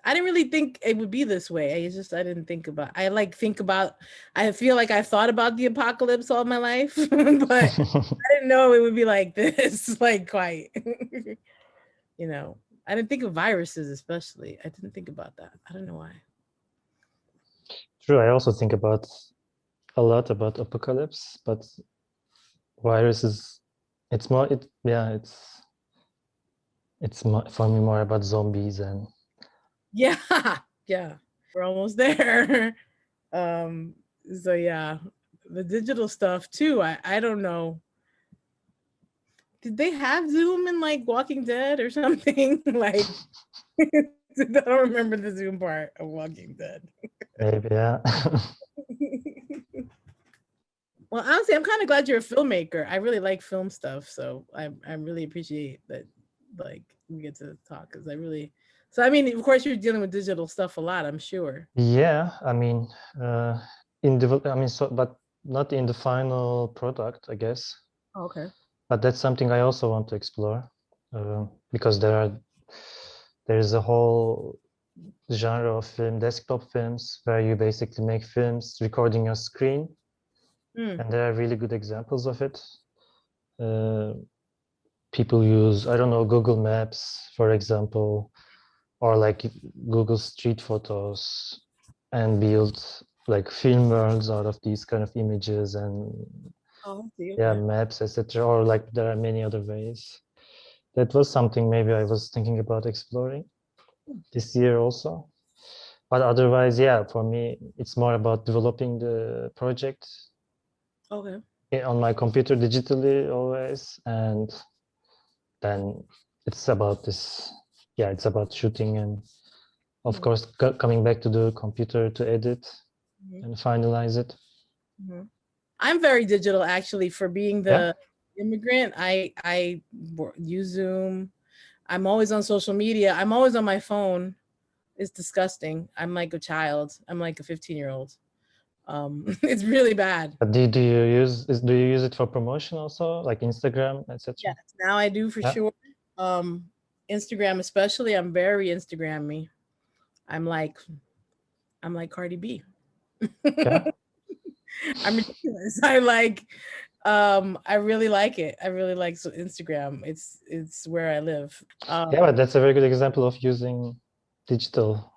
I didn't really think it would be this way. I didn't think about. I feel like I thought about the apocalypse all my life, but I didn't know it would be like this. Like quite, you know. I didn't think of viruses, especially. I didn't think about that. I don't know why. True. I also think about a lot about apocalypse, but viruses. It's more. It's more, for me more about zombies and. Yeah, yeah. We're almost there. um. So yeah, the digital stuff too. I don't know. Did they have Zoom in like Walking Dead or something? Like, I don't remember the Zoom part of Walking Dead. Maybe, yeah. Well, honestly, I'm kind of glad you're a filmmaker. I really like film stuff, so I really appreciate that. Like we get to talk because I really. So I mean, of course, you're dealing with digital stuff a lot. I'm sure. Yeah, I mean, I mean, so, but not in the final product, I guess. Oh, okay. But that's something I also want to explore, because there is a whole genre of film, desktop films, where you basically make films recording your screen, and there are really good examples of it. People use, I don't know, Google Maps, for example, or like Google Street Photos, and build like film worlds out of these kind of images and yeah, maps, etc. Or like there are many other ways. That was something maybe I was thinking about exploring this year also. But otherwise, yeah, for me, it's more about developing the project Okay. on my computer digitally always, and then it's about this. Yeah, it's about shooting and, of course, coming back to the computer to edit and finalize it. I'm very digital actually for being the immigrant. I use Zoom. I'm always on social media. I'm always on my phone. It's disgusting. I'm like a child. I'm like a 15-year-old. It's really bad. But do you use it for promotion also, like Instagram, etc.? Yes, now I do for sure. Instagram especially. I'm very Instagrammy. I'm like I'm like Cardi B. Okay. I'm ridiculous. I really like it. I really like Instagram. It's where I live. Yeah, but that's a very good example of using digital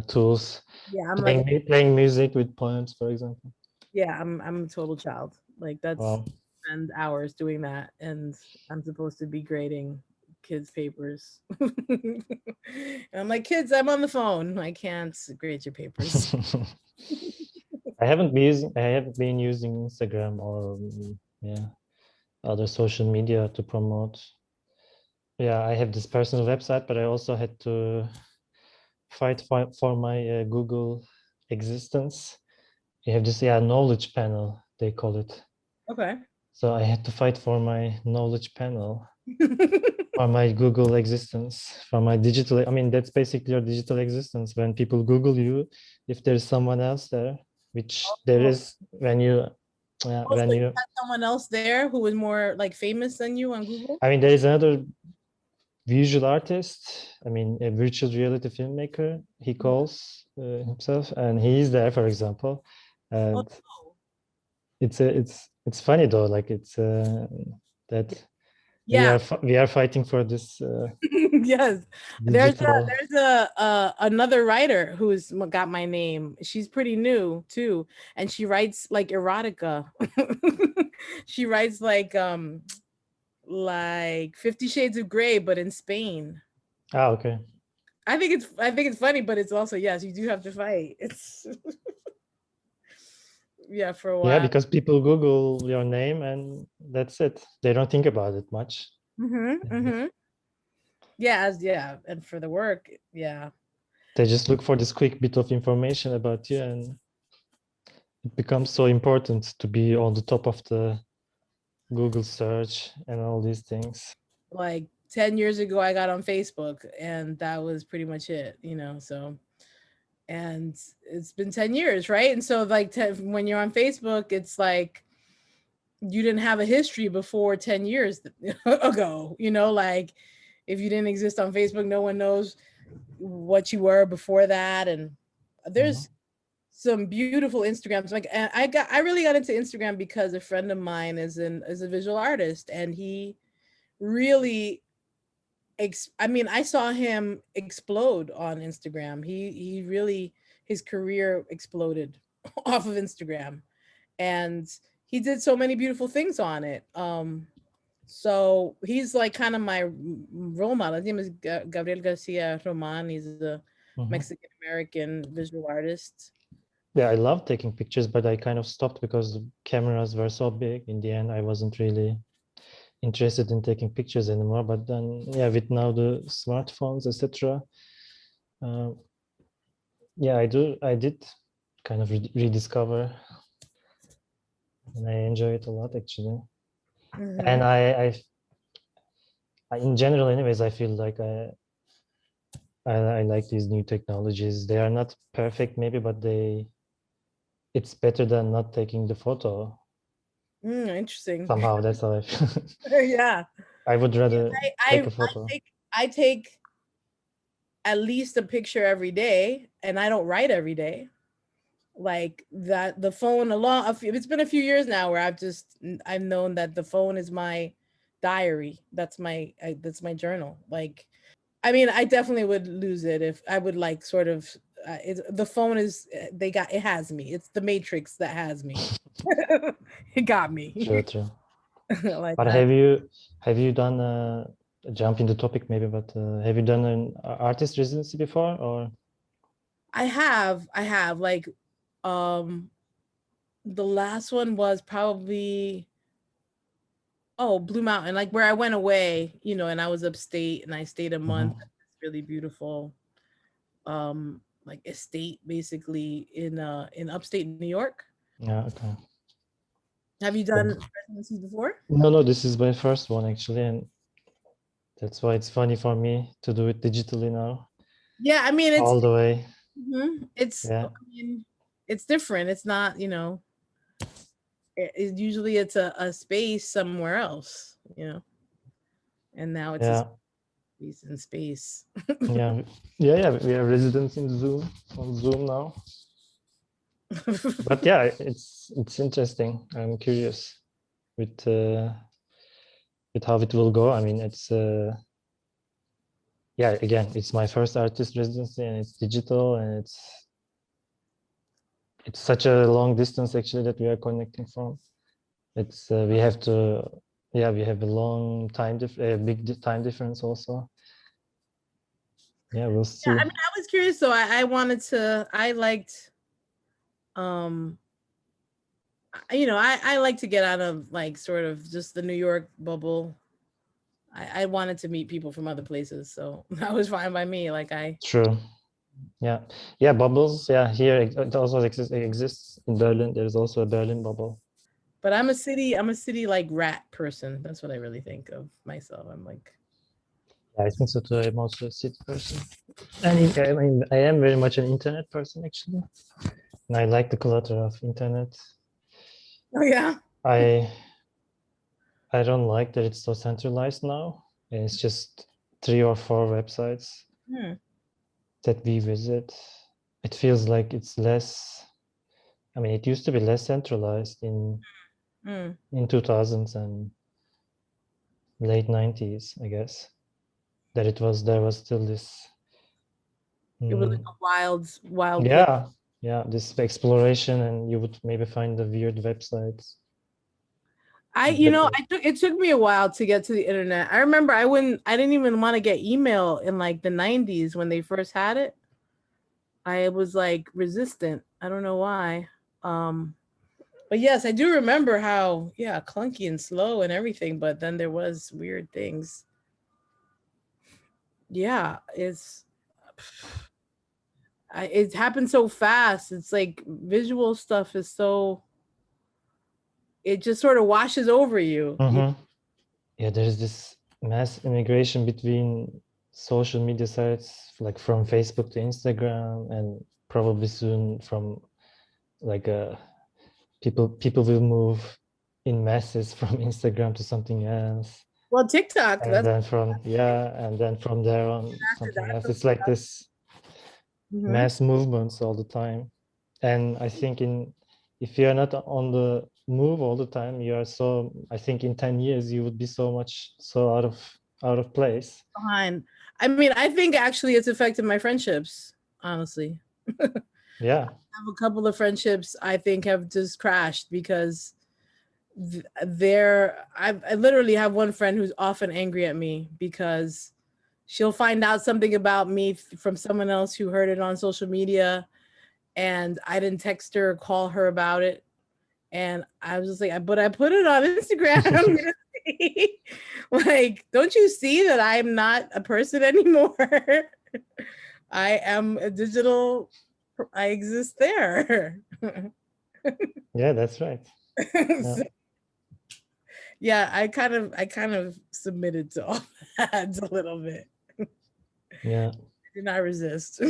tools. Yeah, I'm like Playing music with poems, for example. yeah, I'm a total child. Like that's Wow. spend hours doing that, and I'm supposed to be grading kids' papers. And I'm like, kids, I'm on the phone. I can't grade your papers. I haven't been using Instagram or yeah, other social media to promote. Yeah, I have this personal website, but I also had to fight for my Google existence. You have this knowledge panel, they call it. Okay. So I had to fight for my knowledge panel, for my Google existence, for my digital. I mean, that's basically your digital existence. When people Google you, if there's someone else there, which there is when you, Also, you had someone else there who was more like famous than you on Google. I mean, there is another visual artist. I mean, a virtual reality filmmaker. He calls himself, and he is there, for example, and it's funny though. Like it's that we are fighting for this. Yes, Digital. there's a another writer who's got my name. She's pretty new too, and she writes like erotica. She writes like 50 Shades of Grey, but in Spain. Ah, okay. I think it's funny, but it's also yes, you do have to fight. It's yeah, for a while. Yeah, because people Google your name and that's it. They don't think about it much. Yeah, and for the work, yeah. They just look for this quick bit of information about you, and it becomes so important to be on the top of the Google search and all these things. Like 10 years ago, I got on Facebook, and that was pretty much it, you know. So, and it's been 10 years, right? And so, like, when you're on Facebook, it's like you didn't have a history before 10 years ago, you know, like if you didn't exist on Facebook, no one knows what you were before that. And Mhm. there's some beautiful Instagrams. Like, and I really got into Instagram because a friend of mine is a visual artist, and he really I mean, I saw him explode on Instagram. He really, his career exploded off of Instagram, and he did so many beautiful things on it. So he's like kind of my role model. His name is Gabriel Garcia Roman. He's a Mhm. Mexican American visual artist. Yeah, I love taking pictures, but I kind of stopped because the cameras were so big. In the end, I wasn't really interested in taking pictures anymore. But then, yeah, with now the smartphones, etc. Uh, yeah, I did kind of rediscover, and I enjoy it a lot actually. And Hmm. in general, anyways, I feel like I like these new technologies. They are not perfect, maybe, but it's better than not taking the photo. Interesting. Somehow, that's how I feel. Yeah. I would rather I, take I a photo. I take at least a picture every day, and I don't write every day. Like that, the phone along. It's been a few years now where I've known that the phone is my diary. That's my journal. Like, I mean, I definitely would lose it if I would like sort of. The phone is it has me. It's the Matrix that has me. It got True, me. true. Like But that. have you done a jump in the topic maybe? But have you done an artist residency before, or? I have like, um, the last one was probably, oh, Blue Mountain, like where I went away, and I was upstate and I stayed a month Mhm. at this really beautiful like estate basically in upstate New York. Yeah, okay. Have you done But residencies before? no, this is my first one actually, and that's why it's funny for me to do it digitally now, Yeah, I mean all the way. I Yeah, mean it's different. It's not, usually it's a space somewhere else, and now it's a yeah, space in space. yeah, yeah. We are residents in Zoom on Zoom now. But yeah, it's interesting. I'm curious with uh, with how it will go. I mean, it's yeah. Again, it's my first artist residency, and it's digital, and it's such a long distance actually that we are connecting from. It's we have to, yeah, we have a long time time difference also. Yeah, we'll Yeah, see. I mean, I was curious though. I liked, um, I like to get out of like sort of just the New York bubble. I wanted to meet people from other places, so that was fine by me. Like True. Yeah, yeah. Bubbles. Yeah, here it also exists in Berlin. There's also a Berlin bubble. but I'm a city like rat person. That's what I really think of myself. I'm like, Yeah, I think so too. I'm also a city person, and I mean, I am very much an internet person actually. And I like the clutter of internet. oh yeah, I I don't like that it's so centralized now. And it's just 3 or 4 websites hmm. that we visit. It feels like it's less. I mean, it used to be less centralized Hmm. in 2000s and late 90s, I guess. That there was still this. It was like mm, a wild place. yeah, yeah, this exploration, and you would maybe find the weird websites. That was It took me a while to get to the internet. I remember I didn't even want to get email in like the 90s when they first had it. I was like resistant. I don't know why. Um, but yes, I do remember how, yeah, clunky and slow and everything, but then there was weird things. Yeah, it happened so fast. It's like visual stuff is so, it just sort of washes over you. yeah, there's this mass immigration between social media sites, like from Facebook to Instagram, and probably soon from like people will move in masses from Instagram to something else. Well, TikTok, And that's then from there on after something else. that. It's like this Mhm. mass movements all the time. And I think if you're not on the move all the time, you are so, I think in 10 years you would be so out of place. Behind. I mean, I think actually it's affected my friendships, honestly. Yeah. I have a couple of friendships I think have just crashed because I literally have one friend who's often angry at me because she'll find out something about me from someone else who heard it on social media, and I didn't text her or call her about it. And I was just like, but I put it on Instagram. Like, don't you see that I'm not a person anymore? I am a digital, I exist there. Yeah, that's right. Yeah. So, yeah, I kind of submitted to all that a little bit. Yeah. Did not resist.